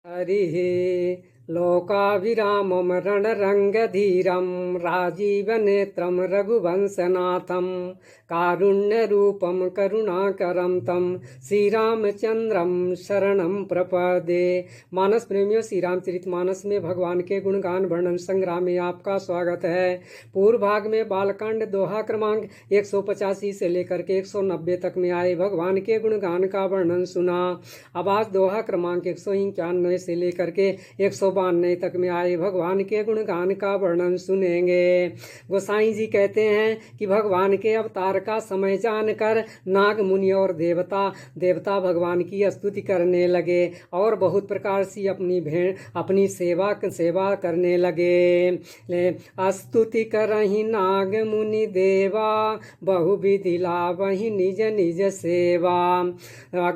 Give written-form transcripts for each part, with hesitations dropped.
हरिः लोकाभिरामं रणरङ्गधीरं राजीवनेत्रं रघुवंशनाथं कारुण्यरूपं करुणाकरं तं श्रीरामचंद्रम शरणं प्रपदे। मानस प्रेमियों, श्री रामचरित मानस में भगवान के गुणगान वर्णन संग्राम में आपका स्वागत है। पूर्व भाग में बालकांड दोहा क्रमांक 185 से लेकर के 190 तक में आए भगवान के गुणगान का वर्णन सुना। अब आज दोहा क्रमांक 191 से लेकर के 192 तक में आए भगवान के गुणगान का वर्णन सुनेंगे। गोसाई जी कहते हैं कि भगवान के अवतार का समय जानकर नाग मुनि और देवता भगवान की स्तुति करने लगे और बहुत प्रकार से अपनी सेवा करने लगे। स्तुति करहि नाग मुनि देवा, बहुविधि लावहि निज निज सेवा।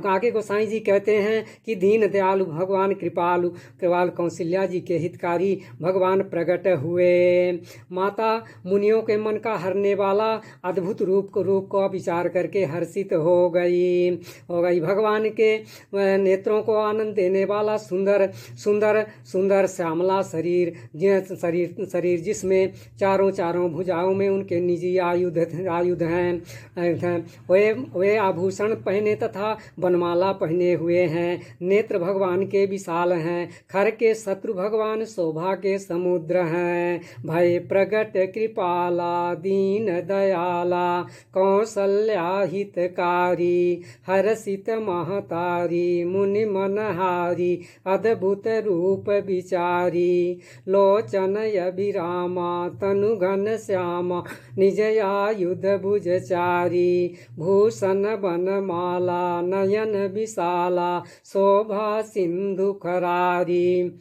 आगे गोसाई जी कहते हैं कि दीन दयालु भगवान कृपालु कौशल्या जी के हितकारी भगवान प्रकट हुए। माता मुनियों के मन का हरने वाला अद्भुत रूप को विचार करके हर्षित हो गई। भगवान के नेत्रों को आनंद देने वाला सुंदर श्यामला शरीर जिसमें चारों भुजाओं में उनके निजी आयुध हैं। वे आभूषण पहने तथा बनमाला पहने हुए हैं। नेत्र भगवान के विशाल हैं। खर के शत्रु भगवान शोभा के समुद्र हैं। भय प्रगट कृपाला दीन दयाला, कौशल्या हितकारी हर्षित महतारी मुनि मनहारी अद्भुत रूप विचारी। लोचन अभिरामा तनु घन श्यामा, निज आयुध भुजचारी। भूषण बनमाला नयन विशाला, शोभा सिंधु खरारी।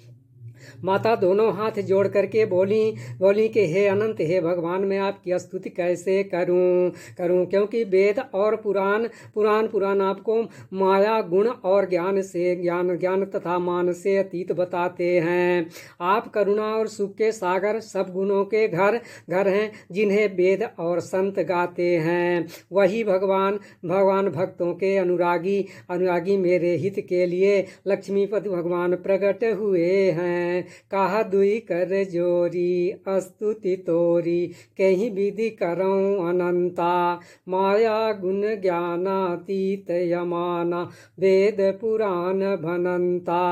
माता दोनों हाथ जोड़ करके बोली कि हे अनंत, हे भगवान, मैं आपकी स्तुति कैसे करूं क्योंकि वेद और पुराण आपको माया गुण और ज्ञान तथा मान से अतीत बताते हैं। आप करुणा और सुख के सागर, सब गुणों के घर हैं जिन्हें वेद और संत गाते हैं। वही भगवान भक्तों के अनुरागी मेरे हित के लिए लक्ष्मीपति भगवान प्रकट हुए हैं। कहा दुई कर जोरी स्तुति तोरी, कहीं विधि करऊं अनंता। माया गुण ज्ञानातीत यमाना, वेद पुराण भनंता।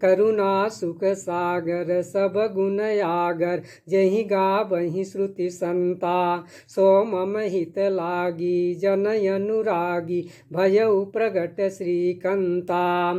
करुणा सुख सागर सब गुण आगर, जही गावहि श्रुति संता। सो मम हित लागी जनय अनुरागी, भयउ प्रगट श्रीकंता।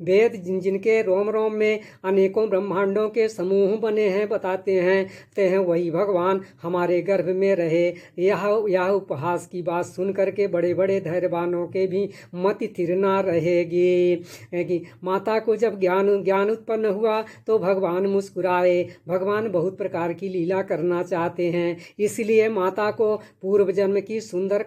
वेद जिनके रोम रोम में अनेकों ब्रह्मांडों के समूह बने हैं बताते हैं वही भगवान हमारे गर्भ में रहे। यह उपहास की बात सुन करके बड़े बड़े धैर्यवानों के भी मति स्थिर न रहेगी। माता को जब ज्ञान उत्पन्न हुआ तो भगवान मुस्कुराए। भगवान बहुत प्रकार की लीला करना चाहते हैं, इसलिए माता को पूर्व जन्म की सुंदर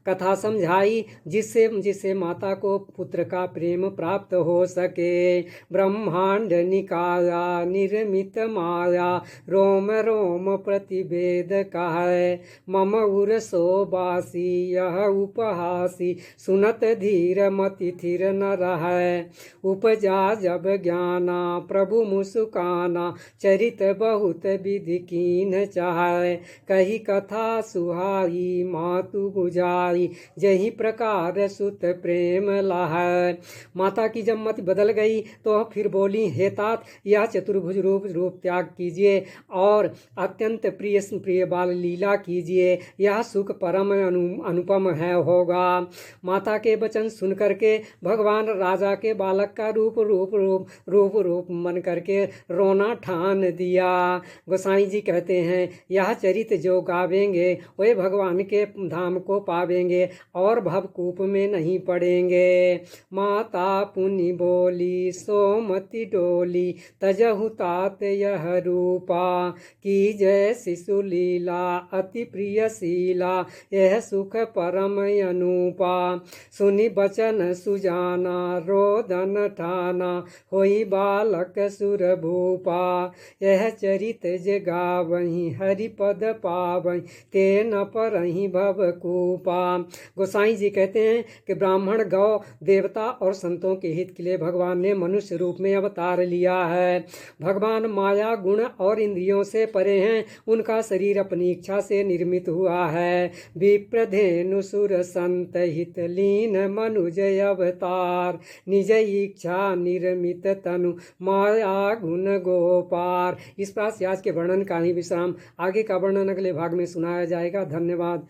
कथा समझाई, जिससे माता को पुत्र का प्रेम प्राप्त हो सके। ब्रह्मांड निकाया निर्मित माया, रोम रोम प्रतिवेद कहे। मम उर सोबासी यह उपहासी, सुनत धीर मति थिर न रहे। उपजा जब ज्ञाना प्रभु मुस्काना, चरित बहुत विधि कीन चाहे। कही कथा सुहाई मातु बुझाई, जही प्रकार सुत प्रेम लहै। माता की जब मति बदल गई तो फिर बोली, हे तात, यह चतुर्भुज रूप त्याग कीजिए और अत्यंत प्रिय बाल लीला कीजिए। यह सुख परम अनुपम होगा। माता के वचन सुन करके भगवान राजा के बालक का रूप मन करके रोना ठान दिया। गोसाई जी कहते हैं, यह चरित जो गावेंगे वे भगवान के धाम को पावेंगे और भवकूप में नहीं पड़ेंगे। माता पुनि बोली सोमति डोली, तजहु तात यह रूपा, की जय शिशु लीला अति प्रियशीला, यह सुख परम अनूपा। सुनि बचन सुजाना रोदन ठाना, होई बालक सुर भूपा। यह चरित जे गावहीं हरिपद पावहीं, ते न परहीं भवकूपा। गोसाई जी कहते हैं कि ब्राह्मण, गौ, देवता और संतों के हित के लिए भगवान ने मनुष्य रूप में अवतार लिया है। भगवान माया, गुण और इंद्रियों से परे हैं। उनका शरीर अपनी इच्छा से निर्मित हुआ है। विप्रधेनु सुर संत हित लीन मनुज अवतार, निज इच्छा निर्मित तनु माया गुण गोपार। इस प्रकार से आज के वर्णन का ही विश्राम, आगे का वर्णन अगले भाग में सुनाया जाएगा। धन्यवाद।